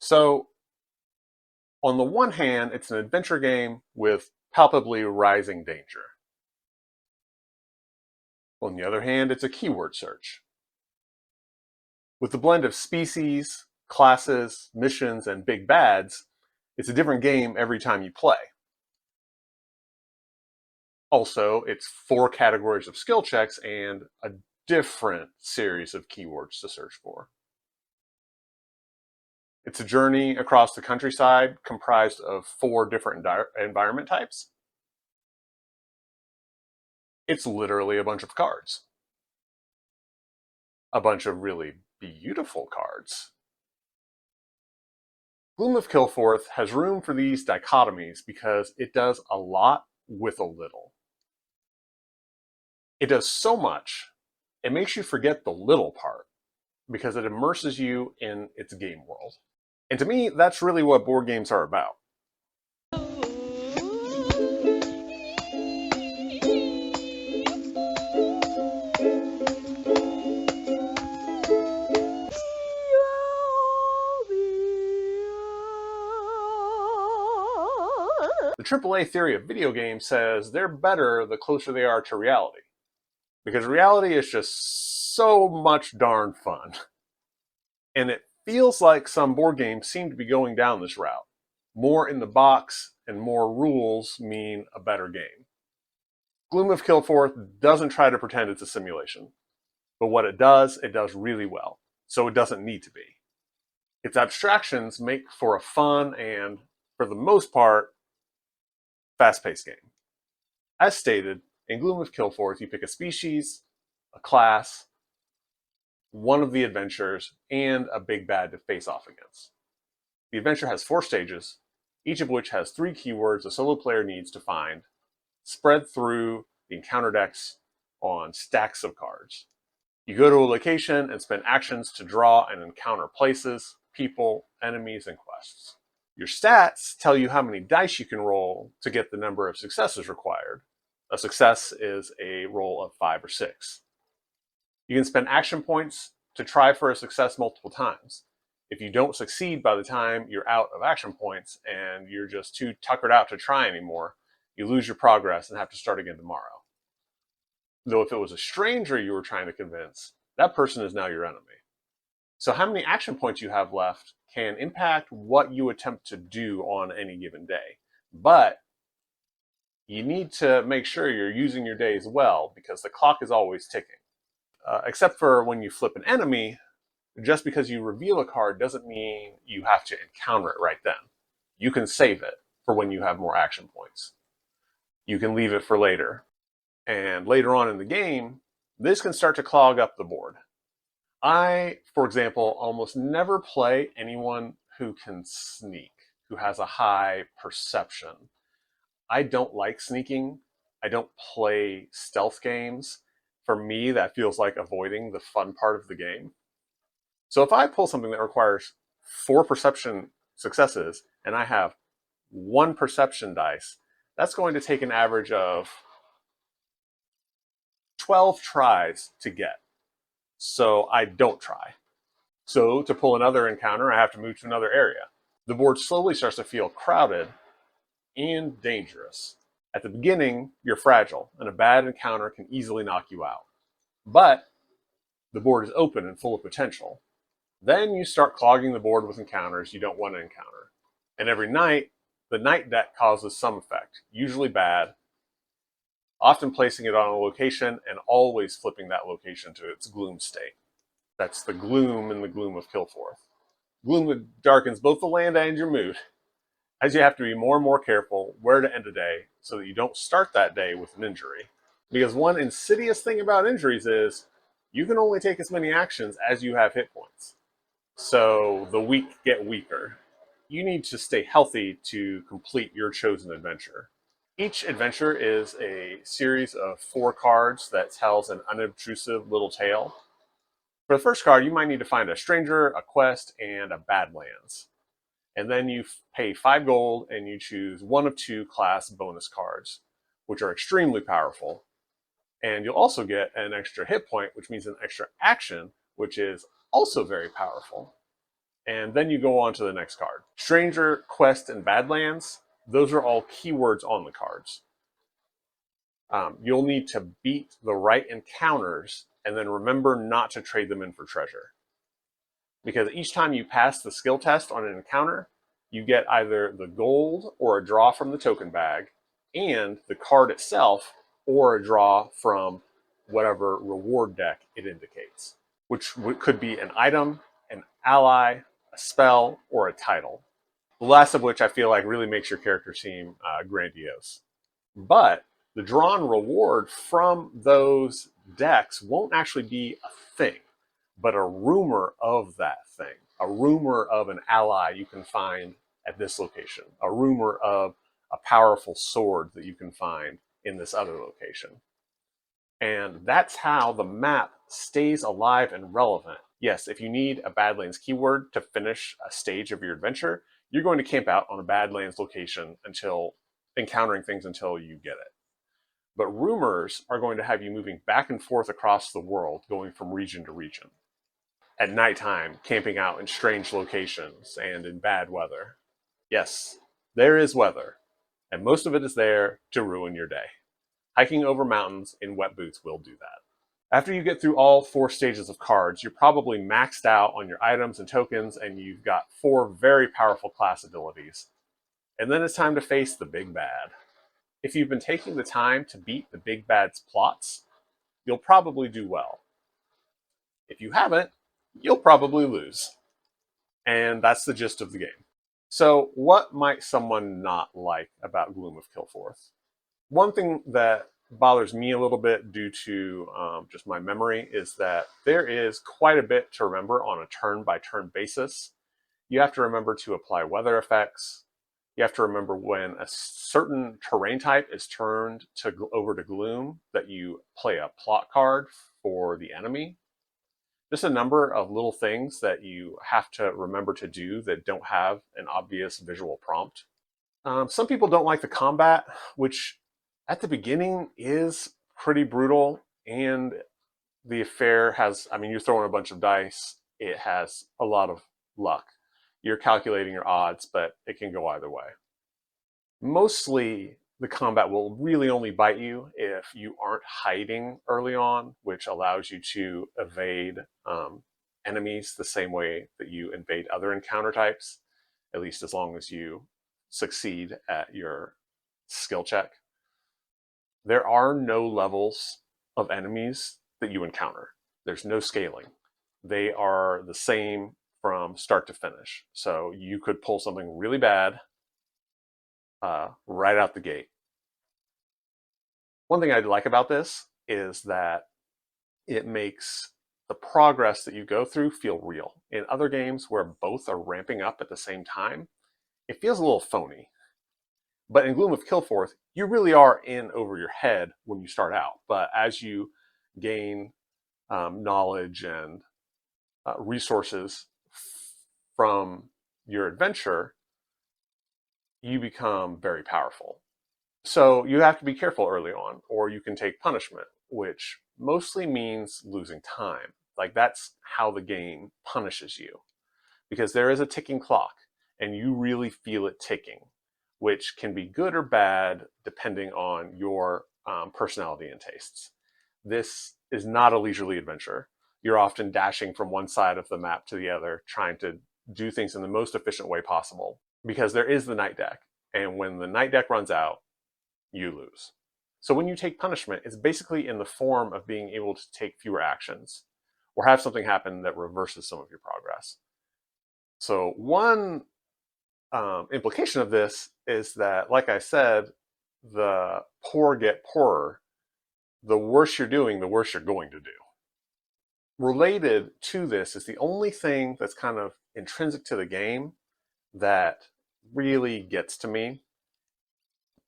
So, on the one hand, it's an adventure game with palpably rising danger. On the other hand, it's a keyword search. With the blend of species, classes, missions, and big bads, it's a different game every time you play. Also, it's 4 categories of skill checks and a different series of keywords to search for. It's a journey across the countryside comprised of 4 different environment types. It's literally a bunch of cards. A bunch of really beautiful cards. Gloom of Kilforth has room for these dichotomies because it does a lot with a little. It does so much, it makes you forget the little part because it immerses you in its game world. And to me, that's really what board games are about. The AAA theory of video games says they're better the closer they are to reality, because reality is just so much darn fun. And it feels like some board games seem to be going down this route. More in the box and more rules mean a better game. Gloom of Kilforth doesn't try to pretend it's a simulation, but what it does really well, so it doesn't need to be. Its abstractions make for a fun and, for the most part, fast-paced game. As stated, in Gloom of Kilforth, you pick a species, a class, one of the adventures, and a big bad to face off against. The adventure has 4 stages, each of which has 3 keywords a solo player needs to find, spread through the encounter decks on stacks of cards. You go to a location and spend actions to draw and encounter places, people, enemies, and quests. Your stats tell you how many dice you can roll to get the number of successes required. A success is a roll of 5 or 6. You can spend action points to try for a success multiple times. If you don't succeed by the time you're out of action points and you're just too tuckered out to try anymore, you lose your progress and have to start again tomorrow. Though if it was a stranger you were trying to convince, that person is now your enemy. So how many action points you have left can impact what you attempt to do on any given day. But you need to make sure you're using your days well because the clock is always ticking. Except for when you flip an enemy, just because you reveal a card doesn't mean you have to encounter it right then. You can save it for when you have more action points. You can leave it for later. And later on in the game, this can start to clog up the board. I, for example, almost never play anyone who can sneak, who has a high perception. I don't like sneaking. I don't play stealth games. For me, that feels like avoiding the fun part of the game. So if I pull something that requires 4 perception successes and I have 1 perception dice, that's going to take an average of 12 tries to get. So I don't try. So to pull another encounter, I have to move to another area. The board slowly starts to feel crowded and dangerous. At the beginning, you're fragile, and a bad encounter can easily knock you out. But the board is open and full of potential. Then you start clogging the board with encounters you don't want to encounter. And every night, the night deck causes some effect, usually bad, often placing it on a location and always flipping that location to its gloom state. That's the gloom in the Gloom of Kilforth. Gloom darkens both the land and your mood, as you have to be more and more careful where to end a day so that you don't start that day with an injury. Because one insidious thing about injuries is you can only take as many actions as you have hit points. So the weak get weaker. You need to stay healthy to complete your chosen adventure. Each adventure is a series of 4 cards that tells an unobtrusive little tale. For the first card, you might need to find a stranger, a quest, and a Badlands. And then you pay 5 gold and you choose 1 of 2 class bonus cards, which are extremely powerful. And you'll also get an extra hit point, which means an extra action, which is also very powerful. And then you go on to the next card. Stranger, Quest, and Badlands, those are all keywords on the cards. You'll need to beat the right encounters and then remember not to trade them in for treasure. Because each time you pass the skill test on an encounter, you get either the gold or a draw from the token bag, and the card itself or a draw from whatever reward deck it indicates, which could be an item, an ally, a spell, or a title. The last of which I feel like really makes your character seem grandiose. But the drawn reward from those decks won't actually be a thing, but a rumor of that thing, a rumor of an ally you can find at this location, a rumor of a powerful sword that you can find in this other location. And that's how the map stays alive and relevant. Yes, if you need a Badlands keyword to finish a stage of your adventure, you're going to camp out on a Badlands location until encountering things until you get it. But rumors are going to have you moving back and forth across the world, going from region to region. At nighttime, camping out in strange locations and in bad weather. Yes, there is weather, and most of it is there to ruin your day. Hiking over mountains in wet boots will do that. After you get through all 4 stages of cards, you're probably maxed out on your items and tokens, and you've got 4 very powerful class abilities. And then it's time to face the big bad. If you've been taking the time to beat the big bad's plots, you'll probably do well. If you haven't, you'll probably lose. And that's the gist of the game. So, what might someone not like about Gloom of Kilforth? One thing that bothers me a little bit due to just my memory is that there is quite a bit to remember on a turn-by-turn basis. You have to remember to apply weather effects. You have to remember when a certain terrain type is turned over to Gloom that you play a plot card for the enemy. Just a number of little things that you have to remember to do that don't have an obvious visual prompt. Some people don't like the combat, which at the beginning is pretty brutal, and the affair has, I mean, you're throwing a bunch of dice. It has a lot of luck. You're calculating your odds, but it can go either way. Mostly, the combat will really only bite you if you aren't hiding early on, which allows you to evade enemies the same way that you invade other encounter types, at least as long as you succeed at your skill check. There are no levels of enemies that you encounter. There's no scaling. They are the same from start to finish. So you could pull something really bad right out the gate. One thing I like about this is that it makes the progress that you go through feel real. In other games where both are ramping up at the same time, it feels a little phony. But in Gloom of Kilforth, you really are in over your head when you start out. But as you gain knowledge and resources from your adventure, you become very powerful. So you have to be careful early on, or you can take punishment, which mostly means losing time. Like that's how the game punishes you, because there is a ticking clock and you really feel it ticking, which can be good or bad depending on your personality and tastes. This is not a leisurely adventure. You're often dashing from one side of the map to the other, trying to do things in the most efficient way possible, because there is the night deck. And when the night deck runs out, you lose. So when you take punishment, it's basically in the form of being able to take fewer actions or have something happen that reverses some of your progress. So one implication of this is that, like I said, the poor get poorer. The worse you're doing, the worse you're going to do. Related to this is the only thing that's kind of intrinsic to the game that really gets to me.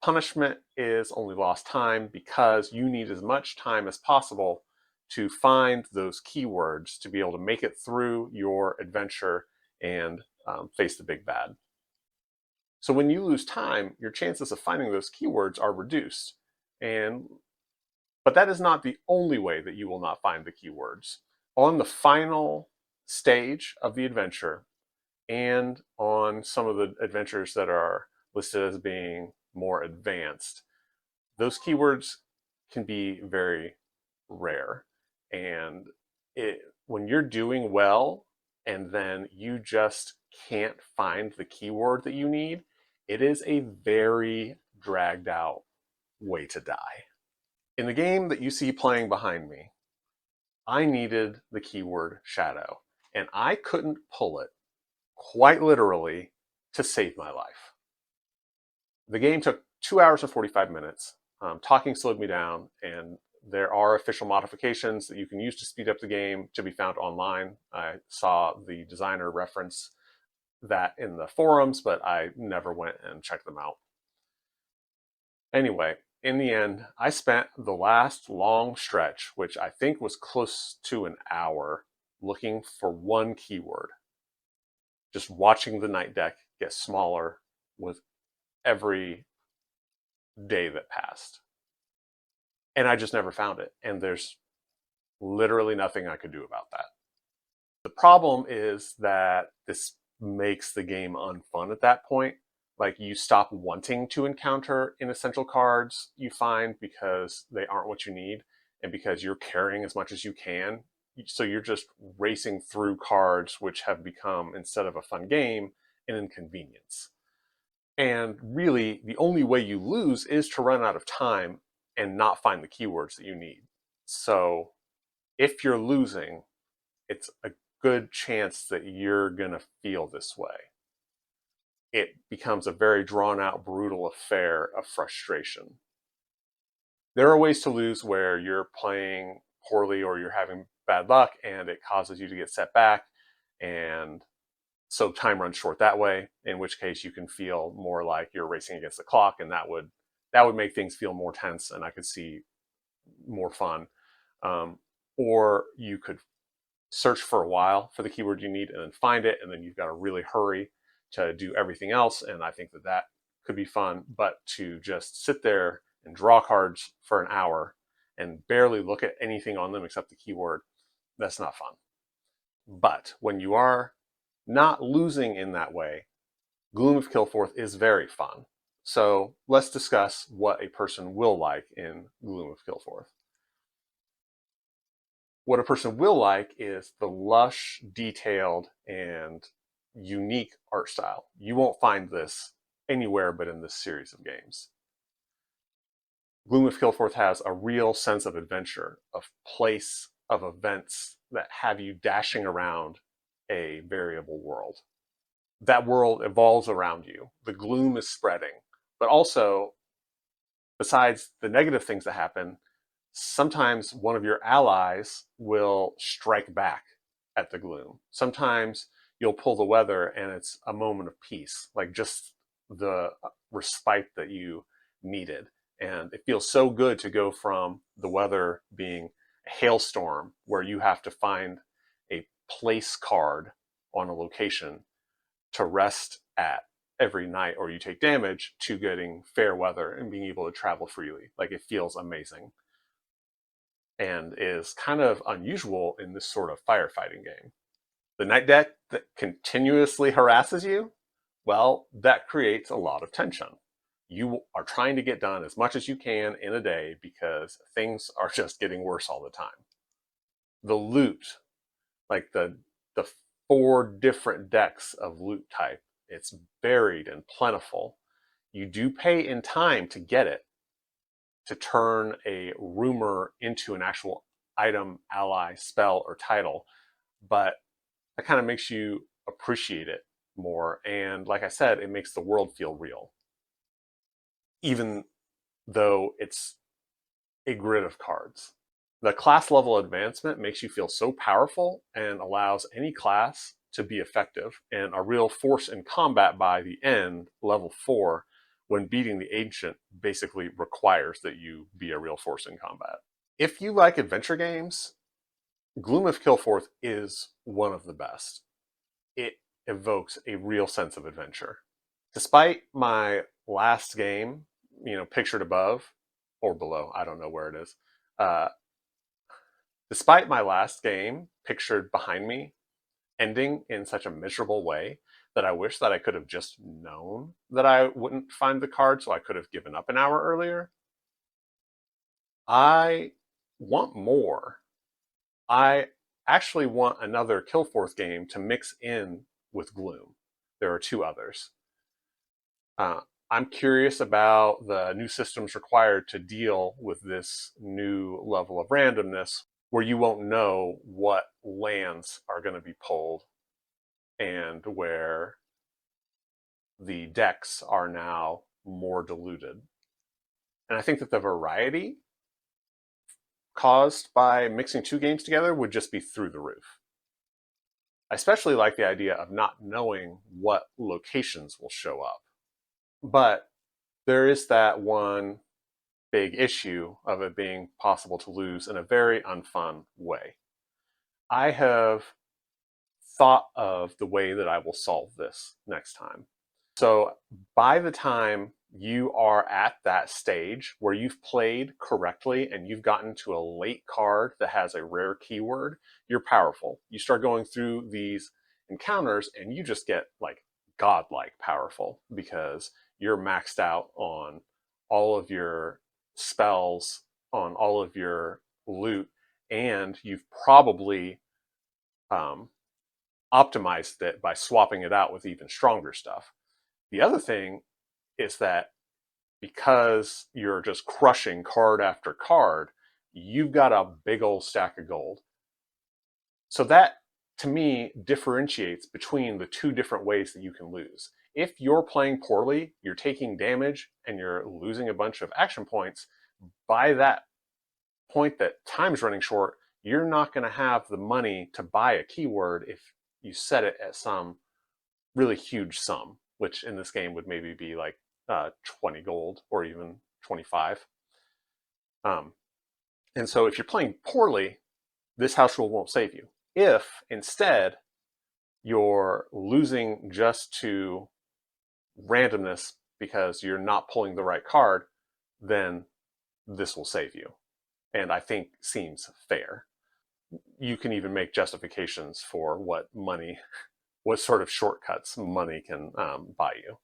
Punishment is only lost time because you need as much time as possible to find those keywords to be able to make it through your adventure and face the big bad. So when you lose time, your chances of finding those keywords are reduced. But that is not the only way that you will not find the keywords. On the final stage of the adventure, and on some of the adventures that are listed as being more advanced, those keywords can be very rare. And when you're doing well and then you just can't find the keyword that you need, it is a very dragged out way to die. In the game that you see playing behind me, I needed the keyword shadow, and I couldn't pull it, quite literally, to save my life. The game took 2 hours and 45 minutes. Talking slowed me down, and there are official modifications that you can use to speed up the game to be found online. I saw the designer reference that in the forums, but I never went and checked them out. Anyway, in the end, I spent the last long stretch, which I think was close to an hour, looking for one keyword. Just watching the night deck get smaller with every day that passed. And I just never found it. And there's literally nothing I could do about that. The problem is that this makes the game unfun at that point. Like, you stop wanting to encounter inessential cards you find because they aren't what you need, and because you're carrying as much as you can. So you're just racing through cards, which have become, instead of a fun game, an inconvenience. And really, the only way you lose is to run out of time and not find the keywords that you need. So if you're losing, it's a good chance that you're going to feel this way. It becomes a very drawn out, brutal affair of frustration. There are ways to lose where you're playing poorly or you're having bad luck and it causes you to get set back, and so time runs short that way, in which case you can feel more like you're racing against the clock, and that would make things feel more tense, and I could see more fun. Or you could search for a while for the keyword you need and then find it, and then you've got to really hurry to do everything else, and I think that could be fun. But to just sit there and draw cards for an hour and barely look at anything on them except the keyword, that's not fun. But when you are not losing in that way, Gloom of Kilforth is very fun. So let's discuss what a person will like in Gloom of Kilforth. What a person will like is the lush, detailed, and unique art style. You won't find this anywhere but in this series of games. Gloom of Kilforth has a real sense of adventure, of place, of events that have you dashing around a variable world. That world evolves around you. The gloom is spreading. But also, besides the negative things that happen, sometimes one of your allies will strike back at the gloom. Sometimes you'll pull the weather and it's a moment of peace, like just the respite that you needed. And it feels so good to go from the weather being a hailstorm where you have to find a place card on a location to rest at every night or you take damage, to getting fair weather and being able to travel freely. Like, it feels amazing and is kind of unusual in this sort of firefighting game. The night deck that continuously harasses you, well, that creates a lot of tension. You are trying to get done as much as you can in a day because things are just getting worse all the time. The loot, like the 4 different decks of loot type, it's varied and plentiful. You do pay in time to get it, to turn a rumor into an actual item, ally, spell, or title, but that kind of makes you appreciate it more. And like I said, it makes the world feel real, even though it's a grid of cards. The class level advancement makes you feel so powerful and allows any class to be effective and a real force in combat by the end. Level 4, when beating the Ancient, basically requires that you be a real force in combat. If you like adventure games, Gloom of Kilforth is one of the best. It evokes a real sense of adventure. Despite my last game, pictured above or below, I don't know where it is. Despite my last game, pictured behind me, ending in such a miserable way, that I wish that I could have just known that I wouldn't find the card, so I could have given up an hour earlier. I want more. I actually want another Kilforth game to mix in with Gloom. There are two others. I'm curious about the new systems required to deal with this new level of randomness where you won't know what lands are going to be pulled and where the decks are now more diluted. And I think that the variety caused by mixing two games together would just be through the roof. I especially like the idea of not knowing what locations will show up. But there is that one big issue of it being possible to lose in a very unfun way. I have thought of the way that I will solve this next time. So by the time you are at that stage where you've played correctly and you've gotten to a late card that has a rare keyword, you're powerful. You start going through these encounters and you just get like godlike powerful because you're maxed out on all of your spells, on all of your loot, and you've probably optimized it by swapping it out with even stronger stuff. The other thing is that because you're just crushing card after card, you've got a big old stack of gold. So that, to me, differentiates between the two different ways that you can lose. If you're playing poorly, you're taking damage, and you're losing a bunch of action points, by that point that time's running short, you're not going to have the money to buy a keyword if you set it at some really huge sum, which in this game would maybe be like 20 gold or even 25. And so if you're playing poorly, this house rule won't save you. If instead you're losing just to randomness because you're not pulling the right card, then this will save you. And I think seems fair. You can even make justifications for what sort of shortcuts money can buy you.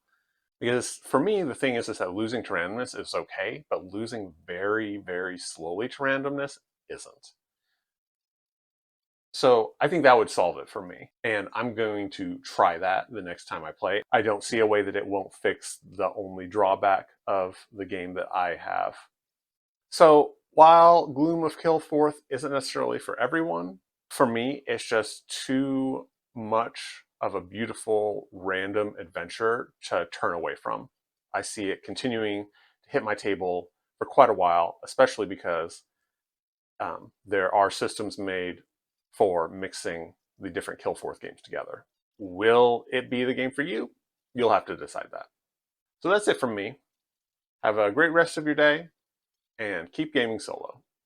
Because for me, the thing is that losing to randomness is okay, but losing very, very slowly to randomness isn't. So I think that would solve it for me. And I'm going to try that the next time I play. I don't see a way that it won't fix the only drawback of the game that I have. So while Gloom of Kilforth isn't necessarily for everyone, for me, it's just too much of a beautiful random adventure to turn away from. I see it continuing to hit my table for quite a while, especially because there are systems made for mixing the different Kilforth games together. Will it be the game for you? You'll have to decide that. So that's it from me. Have a great rest of your day and keep gaming solo.